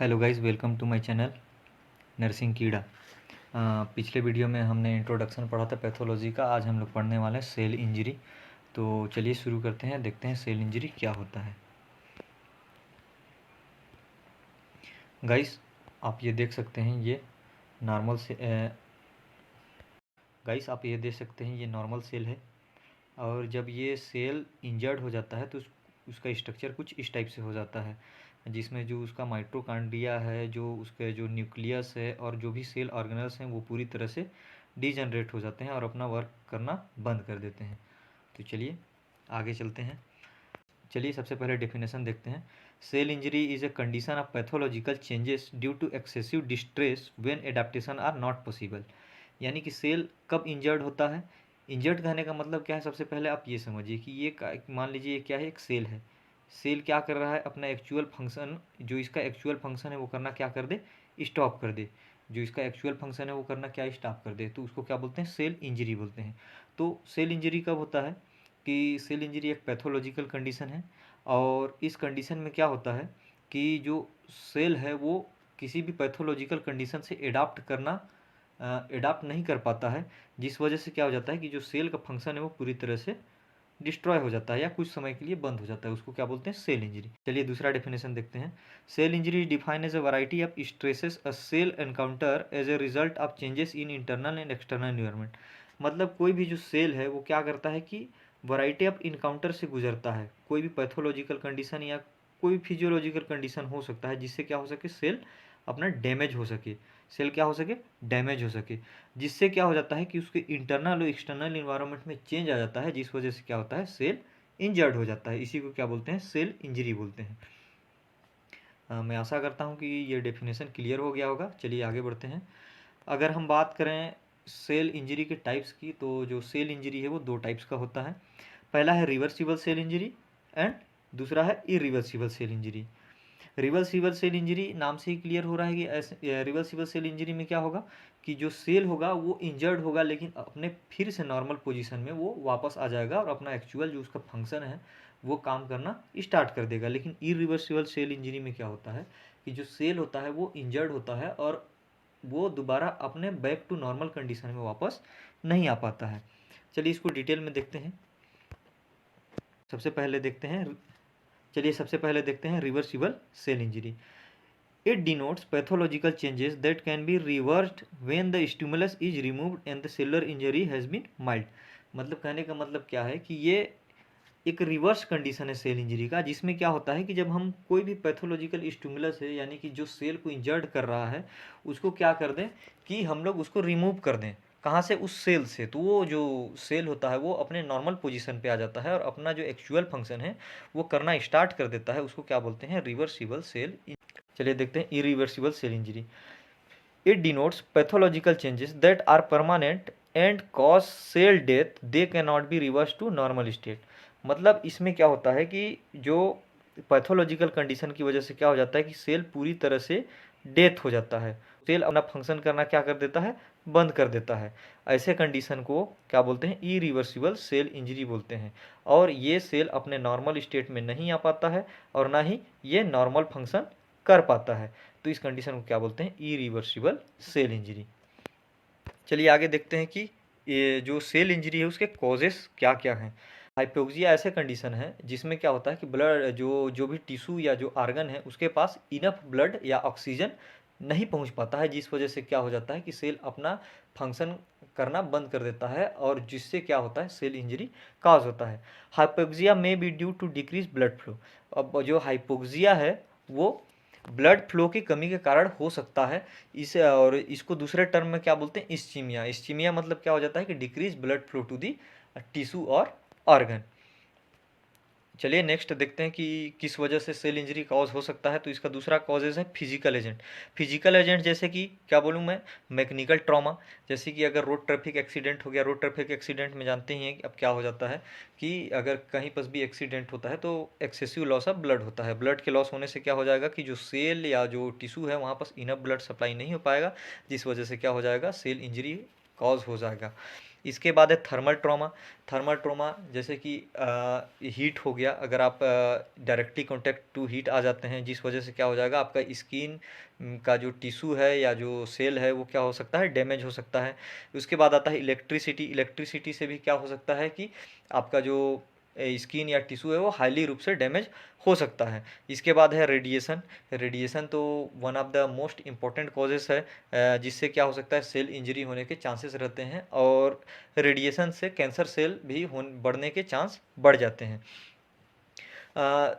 Hello guys, welcome to my channel nursing कीड़ा। पिछले video में हमने इंट्रोडक्शन पढ़ा था पैथोलॉजी का। आज हम लोग पढ़ने वाले हैं सेल इंजरी। तो चलिए शुरू करते हैं, देखते हैं सेल इंजरी क्या होता है। गाइस, आप ये देख सकते हैं, ये नॉर्मल से गाइस आप ये देख सकते हैं, ये नॉर्मल सेल है। और जब ये सेल इंजर्ड हो जाता है तो उसका स्ट्रक्चर कुछ इस टाइप से हो जाता है, जिसमें जो उसका माइटोकॉन्ड्रिया है, जो उसके जो न्यूक्लियस है और जो भी सेल ऑर्गेनल्स हैं वो पूरी तरह से डिजनरेट हो जाते हैं और अपना वर्क करना बंद कर देते हैं। तो चलिए आगे चलते हैं। चलिए सबसे पहले डेफिनेशन देखते हैं। Cell injury is a condition of pathological changes due to excessive distress when adaptation are not possible. यानी कि सेल कब इंजर्ड होता है। इंजर्ड कहने का मतलब क्या है, सबसे पहले आप ये समझिए कि मान लीजिए ये क्या है, एक सेल है। सेल क्या कर रहा है, अपना एक्चुअल फंक्शन, जो इसका एक्चुअल फंक्शन है वो करना क्या कर दे, स्टॉप कर दे। जो इसका एक्चुअल फंक्शन है वो करना क्या, स्टॉप कर दे, तो उसको क्या बोलते हैं, सेल इंजरी बोलते हैं। तो सेल इंजरी कब होता है कि सेल इंजरी एक पैथोलॉजिकल कंडीशन है। और इस कंडीशन में क्या होता है कि जो सेल है वो किसी भी पैथोलॉजिकल कंडीशन से एडाप्ट नहीं कर पाता है, जिस वजह से क्या हो जाता है कि जो सेल का फंक्शन है वो पूरी तरह से डिस्ट्रॉय हो जाता है या कुछ समय के लिए बंद हो जाता है। उसको क्या बोलते हैं, सेल इंजरी। चलिए दूसरा डेफिनेशन देखते हैं। Cell injury define as a variety of stresses a cell encounter as a result of changes in internal and external environment. मतलब कोई भी जो सेल है वो क्या करता है कि वैरायटी ऑफ इनकाउंटर से गुजरता है। कोई भी पैथोलॉजिकल कंडीशन या कोई फिजियोलॉजिकल कंडीशन हो सकता है जिससे क्या हो सके, सेल अपना डैमेज हो सके, सेल क्या हो सके, डैमेज हो सके। जिससे क्या हो जाता है कि उसके इंटरनल और एक्सटर्नल इन्वायरमेंट में चेंज आ जाता है, जिस वजह से क्या होता है, सेल इंजर्ड हो जाता है। इसी को क्या बोलते हैं, सेल इंजरी बोलते हैं। मैं आशा करता हूँ कि ये डेफिनेशन क्लियर हो गया होगा। चलिए आगे बढ़ते हैं। अगर हम बात करें सेल इंजरी के टाइप्स की, तो जो सेल इंजरी है वो दो टाइप्स का होता है। पहला है रिवर्सिबल सेल इंजरी एंड दूसरा है irreversible cell injury. Reversible cell injury नाम से ही क्लियर हो रहा है कि ऐसे रिवर्सिबल सेल इंजरी में क्या होगा कि जो सेल होगा वो इंजर्ड होगा, लेकिन अपने फिर से नॉर्मल पोजीशन में वो वापस आ जाएगा और अपना एक्चुअल जो उसका फंक्शन है वो काम करना स्टार्ट कर देगा। लेकिन इरिवर्सिबल सेल इंजरी में क्या होता है कि जो सेल होता है वो इंजर्ड होता है और वो दोबारा अपने बैक टू नॉर्मल कंडीशन में वापस नहीं आ पाता है। चलिए इसको डिटेल में देखते हैं। सबसे पहले देखते हैं सबसे पहले देखते हैं reversible cell injury. It denotes pathological changes that can be reversed when the stimulus is removed and the cellular injury has been mild। मतलब कहने का मतलब क्या है कि ये एक रिवर्स कंडीशन है सेल इंजरी का, जिसमें क्या होता है कि जब हम कोई भी पैथोलॉजिकल स्टिमुलस है, यानी कि जो सेल को इंजर्ड कर रहा है, उसको क्या कर दें कि हम लोग उसको रिमूव कर दें। कहाँ से, उस सेल से। तो वो जो सेल होता है वो अपने नॉर्मल पोजीशन पे आ जाता है और अपना जो एक्चुअल फंक्शन है वो करना स्टार्ट कर देता है। उसको क्या बोलते हैं, रिवर्सिबल सेल। चलिए देखते हैं irreversible cell injury. It denotes pathological changes that are permanent and cause cell death, they can not be reverse to normal state. मतलब इसमें क्या होता है कि जो पैथोलॉजिकल कंडीशन की वजह से क्या हो जाता है कि सेल पूरी तरह से डेथ हो जाता है, सेल अपना फंक्शन करना क्या कर देता है, बंद कर देता है। ऐसे कंडीशन को क्या बोलते हैं, इरिवर्सिबल सेल इंजरी बोलते हैं। और ये सेल अपने नॉर्मल स्टेट में नहीं आ पाता है और ना ही ये नॉर्मल फंक्शन कर पाता है। तो इस कंडीशन को क्या बोलते हैं, इरिवर्सिबल सेल इंजरी। चलिए आगे देखते हैं कि ये जो सेल इंजरी है उसके कॉजेस क्या क्या हैं। हाइपोक्सिया ऐसे कंडीशन है जिसमें क्या होता है कि ब्लड जो जो भी टिश्यू या जो आर्गन है उसके पास इनफ ब्लड या ऑक्सीजन नहीं पहुंच पाता है, जिस वजह से क्या हो जाता है कि सेल अपना फंक्शन करना बंद कर देता है और जिससे क्या होता है, सेल इंजरी काज होता है। हाइपोक्सिया में be due to decrease blood flow. अब जो हाइपोक्सिया है वो ब्लड फ्लो की कमी के कारण हो सकता है। और इसको दूसरे टर्म में क्या बोलते हैं, इस्चीमिया। इस्चीमिया मतलब क्या हो जाता है कि decrease blood flow to the tissue और ऑर्गन। चलिए नेक्स्ट देखते हैं कि किस वजह से सेल इंजरी कॉज हो सकता है। तो इसका दूसरा कॉजेज है फिजिकल एजेंट। फिजिकल एजेंट जैसे कि क्या बोलूँ मैं, मैकेनिकल ट्रॉमा। जैसे कि अगर रोड ट्रैफिक एक्सीडेंट हो गया, रोड ट्रैफिक एक्सीडेंट में जानते ही हैं कि अब क्या हो जाता है कि अगर कहीं पर भी एक्सीडेंट होता है तो एक्सेसिव लॉस ऑफ ब्लड होता है। ब्लड के लॉस होने से क्या हो जाएगा कि जो सेल या जो टिश्यू है वहाँ पर इनफ ब्लड सप्लाई नहीं हो पाएगा, जिस वजह से क्या हो जाएगा, सेल इंजरी कॉज हो जाएगा। इसके बाद है थर्मल ट्रॉमा। थर्मल ट्रॉमा जैसे कि हीट हो गया, अगर आप डायरेक्टली कॉन्टैक्ट टू हीट आ जाते हैं, जिस वजह से क्या हो जाएगा, आपका स्किन का जो टिश्यू है या जो सेल है वो क्या हो सकता है, डैमेज हो सकता है। उसके बाद आता है इलेक्ट्रिसिटी। इलेक्ट्रिसिटी से भी क्या हो सकता है कि आपका जो स्किन या टिश्यू है वो हाईली रूप से डैमेज हो सकता है। इसके बाद है रेडिएशन। रेडिएशन तो one of the most important causes है, जिससे क्या हो सकता है, सेल इंजरी होने के चांसेस रहते हैं, और रेडिएशन से कैंसर सेल भी बढ़ने के चांस बढ़ जाते हैं।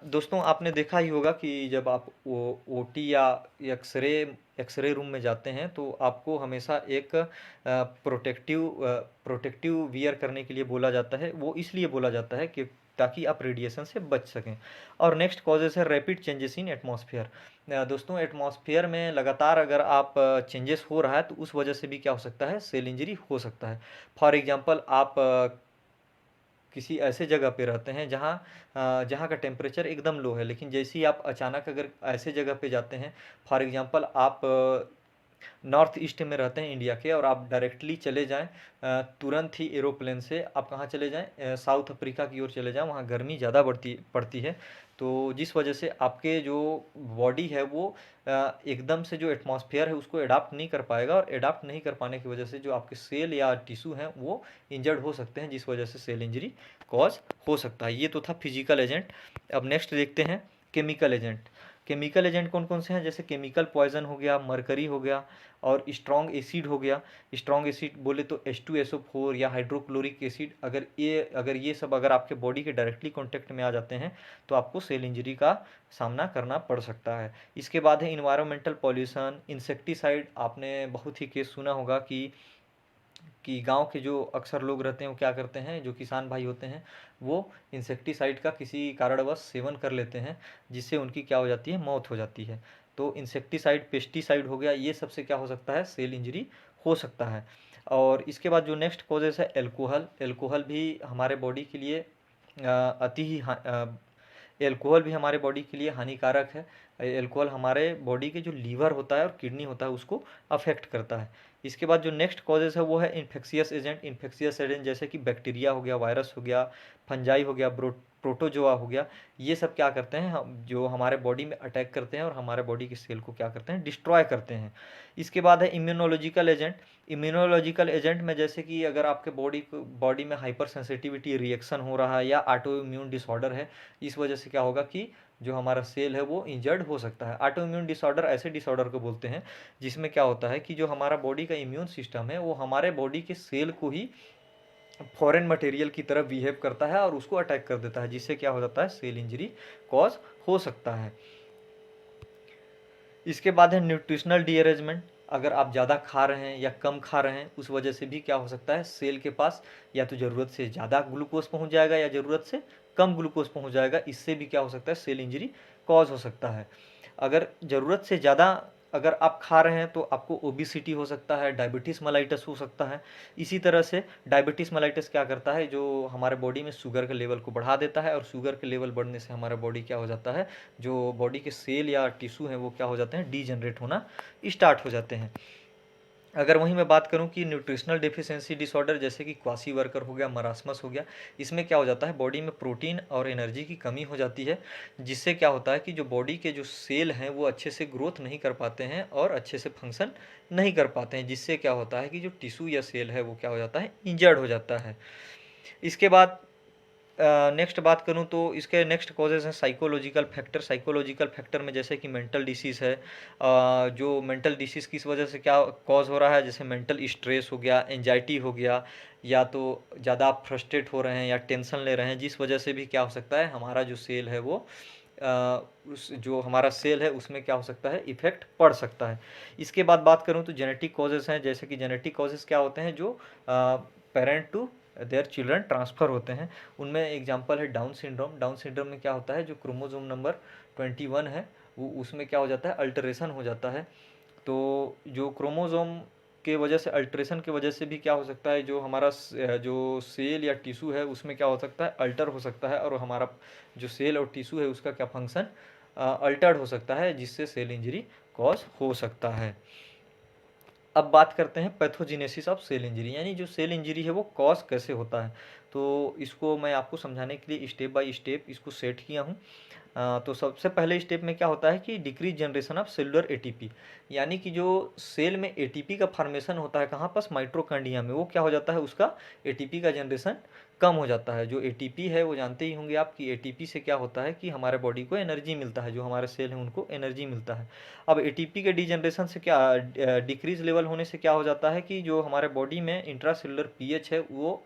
दोस्तों आपने देखा ही होगा कि जब आप ओटी या एक्सरे एक्सरे रूम में जाते हैं तो आपको हमेशा एक प्रोटेक्टिव वियर करने के लिए बोला जाता है। वो इसलिए बोला जाता है कि ताकि आप रेडिएशन से बच सकें। और नेक्स्ट कॉजेस है रैपिड चेंजेस इन एटमॉस्फेयर। दोस्तों एटमॉस्फेयर में लगातार अगर आप चेंजेस हो रहा है तो उस वजह से भी क्या हो सकता है, सेल इंजरी हो सकता है। फॉर एग्जांपल आप किसी ऐसे जगह पे रहते हैं जहाँ का टेम्परेचर एकदम लो है, लेकिन जैसे ही आप अचानक अगर ऐसे जगह पे जाते हैं, फॉर एग्जांपल आप नॉर्थ ईस्ट में रहते हैं इंडिया के, और आप डायरेक्टली चले जाएं तुरंत ही एरोप्लेन से आप कहाँ चले जाएं, साउथ अफ्रीका की ओर चले जाएं, वहाँ गर्मी ज़्यादा पड़ती है। तो जिस वजह से आपके जो बॉडी है वो एकदम से जो एटमॉस्फेयर है उसको अडाप्ट नहीं कर पाएगा, और अडाप्ट नहीं कर पाने की वजह से जो आपके सेल या टिश्यू हैं वो इंजर्ड हो सकते हैं, जिस वजह से सेल इंजरी कॉज हो सकता है। ये तो था फिजिकल एजेंट। अब नेक्स्ट देखते हैं केमिकल एजेंट। केमिकल एजेंट कौन कौन से हैं, जैसे केमिकल पॉइजन हो गया, मरकरी हो गया, और स्ट्रॉन्ग एसिड हो गया। स्ट्रॉन्ग एसिड बोले तो H2SO4 या हाइड्रोक्लोरिक एसिड, अगर ये सब अगर आपके बॉडी के डायरेक्टली कांटेक्ट में आ जाते हैं तो आपको सेल इंजरी का सामना करना पड़ सकता है। इसके बाद है इन्वायरमेंटल पॉल्यूशन, इंसेक्टिसाइड। आपने बहुत ही केस सुना होगा कि गांव के जो अक्सर लोग रहते हैं वो क्या करते हैं, जो किसान भाई होते हैं वो इंसेक्टिसाइड का किसी कारणवश सेवन कर लेते हैं, जिससे उनकी क्या हो जाती है, मौत हो जाती है। तो इंसेक्टिसाइड, पेस्टिसाइड हो गया, ये सबसे क्या हो सकता है, सेल इंजरी हो सकता है। और इसके बाद जो नेक्स्ट कॉजेस है एल्कोहल। एल्कोहल भी हमारे बॉडी के लिए अति ही एल्कोहल भी हमारे बॉडी के लिए हानिकारक है। एल्कोहल हमारे बॉडी के जो लीवर होता है और किडनी होता है उसको अफेक्ट करता है। इसके बाद जो नेक्स्ट कॉजेस है वो है इन्फेक्शियस एजेंट। इन्फेक्शियस एजेंट जैसे कि बैक्टीरिया हो गया, वायरस हो गया, फंजाई हो गया, प्रोटोजोआ हो गया। ये सब क्या करते हैं, जो हमारे बॉडी में अटैक करते हैं और हमारे बॉडी के सेल को क्या करते हैं, डिस्ट्रॉय करते हैं। इसके बाद है इम्यूनोलॉजिकल एजेंट। इम्यूनोलॉजिकल एजेंट में जैसे कि अगर आपके बॉडी में हाइपर सेंसिटिविटी रिएक्शन हो रहा है या ऑटो इम्यून डिसऑर्डर है, इस वजह से क्या होगा कि जो हमारा सेल है वो इंजर्ड हो सकता है। ऑटो इम्यून डिसऑर्डर ऐसे डिसऑर्डर को बोलते हैं जिसमें क्या होता है कि जो हमारा बॉडी का इम्यून सिस्टम है वो हमारे बॉडी के सेल को ही फॉरेन मटेरियल की तरह बिहेव करता है और उसको अटैक कर देता है, जिससे क्या हो जाता है, सेल इंजरी कॉज हो सकता है। इसके बाद है न्यूट्रिशनल डीअरेंजमेंट। अगर आप ज़्यादा खा रहे हैं या कम खा रहे हैं उस वजह से भी क्या हो सकता है, सेल के पास या तो ज़रूरत से ज़्यादा ग्लूकोज पहुंच जाएगा या ज़रूरत से कम ग्लूकोज पहुंच जाएगा। इससे भी क्या हो सकता है, सेल इंजरी कॉज हो सकता है। अगर ज़रूरत से ज़्यादा अगर आप खा रहे हैं तो आपको ओबिसिटी हो सकता है, डायबिटीज़ मेलाइटस हो सकता है। इसी तरह से डायबिटीज़ मेलाइटस क्या करता है, जो हमारे बॉडी में शुगर के लेवल को बढ़ा देता है, और शुगर के लेवल बढ़ने से हमारा बॉडी क्या हो जाता है, जो बॉडी के सेल या टिश्यू हैं वो क्या हो जाते हैं, डीजनरेट होना स्टार्ट हो जाते हैं। अगर वहीं मैं बात करूं कि न्यूट्रिशनल डेफिशिएंसी डिसऑर्डर जैसे कि क्वासी वर्कर हो गया, मरासमस हो गया, इसमें क्या हो जाता है, बॉडी में प्रोटीन और एनर्जी की कमी हो जाती है, जिससे क्या होता है कि जो बॉडी के जो सेल हैं वो अच्छे से ग्रोथ नहीं कर पाते हैं और अच्छे से फंक्शन नहीं कर पाते हैं, जिससे क्या होता है कि जो टिश्यू या सेल है वो क्या हो जाता है, इंजर्ड हो जाता है। इसके बाद नेक्स्ट बात करूँ तो इसके नेक्स्ट कॉजेज़ हैं साइकोलॉजिकल फैक्टर। साइकोलॉजिकल फैक्टर में जैसे कि मेंटल डिसीज़ है, जो मेंटल डिसीज़ किस वजह से क्या कॉज हो रहा है, जैसे मेंटल स्ट्रेस हो गया, एंजाइटी हो गया, या तो ज़्यादा आप फ्रस्ट्रेट हो रहे हैं या टेंशन ले रहे हैं, जिस वजह से भी क्या हो सकता है, हमारा जो सेल है वो उस जो हमारा सेल है उसमें क्या हो सकता है, इफेक्ट पड़ सकता है। इसके बाद बात करूँ तो जेनेटिक कॉजेज़ हैं, जैसे कि जेनेटिक कॉजेज़ क्या होते हैं, जो parent to their children transfer होते हैं। उनमें एग्जांपल है डाउन सिंड्रोम। डाउन सिंड्रोम में क्या होता है, जो क्रोमोसोम नंबर 21 है वो उसमें क्या हो जाता है, अल्टरेशन हो जाता है। तो जो क्रोमोसोम के वजह से, अल्टरेशन की वजह से भी क्या हो सकता है, जो हमारा जो सेल या टिश्यू है उसमें क्या हो सकता है, अल्टर हो सकता है, और हमारा जो सेल और टिश्यू है उसका क्या फंक्शन अल्टर्ड हो सकता है, जिससे सेल इंजरी कॉज हो सकता है। अब बात करते हैं पैथोजेनेसिस ऑफ सेल इंजरी, यानी जो सेल इंजरी है वो कॉज कैसे होता है। तो इसको मैं आपको समझाने के लिए स्टेप बाय स्टेप इसको सेट किया हूँ। तो सबसे पहले स्टेप में क्या होता है कि decrease generation of cellular ATP, यानी कि जो सेल में एटीपी का फॉर्मेशन होता है कहाँ पास, माइटोकॉन्ड्रिया में, वो क्या हो जाता है, उसका एटीपी का जनरेशन कम हो जाता है। जो एटीपी है वो जानते ही होंगे आप कि एटीपी से क्या होता है कि हमारे बॉडी को एनर्जी मिलता है, जो हमारे सेल हैं उनको एनर्जी मिलता है। अब एटीपी के डीजनरेशन से क्या, डिक्रीज लेवल होने से क्या हो जाता है कि जो हमारे बॉडी में इंट्रासेलुलर पीएच है वो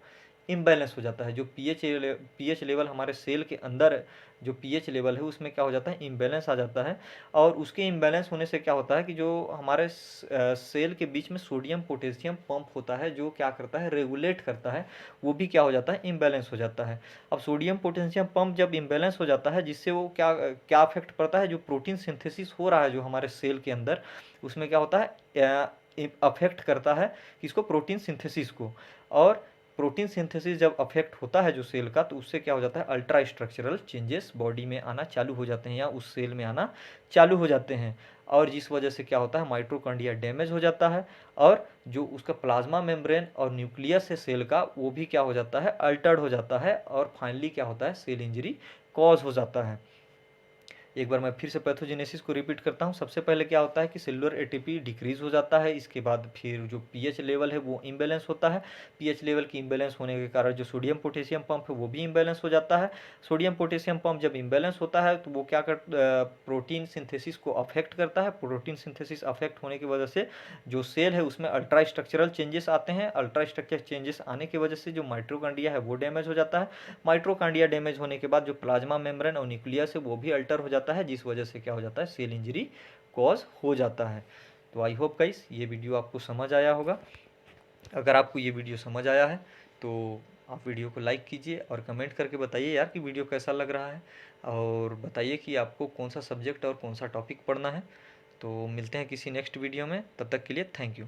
इम्बैलेंस हो जाता है। जो पीएच लेवल हमारे सेल के अंदर जो पीएच लेवल है उसमें क्या हो जाता है, इम्बैलेंस आ जाता है। और उसके इम्बैलेंस होने से क्या होता है कि जो हमारे सेल के बीच में सोडियम पोटेशियम पंप होता है जो क्या करता है, रेगुलेट करता है, वो भी क्या हो जाता है, इम्बैलेंस हो जाता है। अब सोडियम पोटेशियम पंप जब इम्बैलेंस हो जाता है, जिससे वो क्या क्या अफेक्ट पड़ता है, जो प्रोटीन सिंथेसिस हो रहा है जो हमारे सेल के अंदर, उसमें क्या होता है, अफेक्ट करता है किसको, प्रोटीन सिंथेसिस को। और प्रोटीन सिंथेसिस जब अफेक्ट होता है जो सेल का, तो उससे क्या हो जाता है, अल्ट्रा स्ट्रक्चरल चेंजेस बॉडी में आना चालू हो जाते हैं या उस सेल में आना चालू हो जाते हैं। और जिस वजह से क्या होता है, माइटोकॉन्ड्रिया डैमेज हो जाता है, और जो उसका प्लाज्मा मेम्ब्रेन और न्यूक्लियस है सेल का, वो भी क्या हो जाता है, अल्टर्ड हो जाता है, और फाइनली क्या होता है, सेल इंजरी कॉज हो जाता है। एक बार मैं फिर से पैथोजेनेसिस को रिपीट करता हूँ। सबसे पहले क्या होता है कि सेलुलर एटीपी डिक्रीज हो जाता है। इसके बाद फिर जो पीएच लेवल है वो इम्बैलेंस होता है। पीएच लेवल की इम्बैलेंस होने के कारण जो सोडियम पोटेशियम पंप है वो भी इम्बैलेंस हो जाता है। सोडियम पोटेशियम पंप जब इम्बैलेंस होता है तो वो क्या प्रोटीन सिंथेसिस को अफेक्ट करता है। प्रोटीन सिंथेसिस अफेक्ट होने की वजह से जो सेल है उसमें अल्ट्रा स्ट्रक्चरल चेंजेस आते हैं। अल्ट्रा स्ट्रक्चर चेंजेस आने की वजह से जो माइटोकॉन्ड्रिया है वो डैमेज हो जाता है। माइटोकॉन्ड्रिया डैमेज होने के बाद जो प्लाज्मा मेम्ब्रेन और न्यूक्लियस है वो भी अल्टर हो जाता है, जिस वजह से क्या हो जाता है, सेल इंजरी कॉज हो जाता है। तो आई होप गाइस ये वीडियो आपको समझ आया होगा। अगर आपको ये वीडियो समझ आया है तो आप वीडियो को लाइक कीजिए और कमेंट करके बताइए यार कि वीडियो कैसा लग रहा है, और बताइए कि आपको कौन सा सब्जेक्ट और कौन सा टॉपिक पढ़ना है। तो मिलते हैं किसी नेक्स्ट वीडियो में, तब तक के लिए थैंक यू।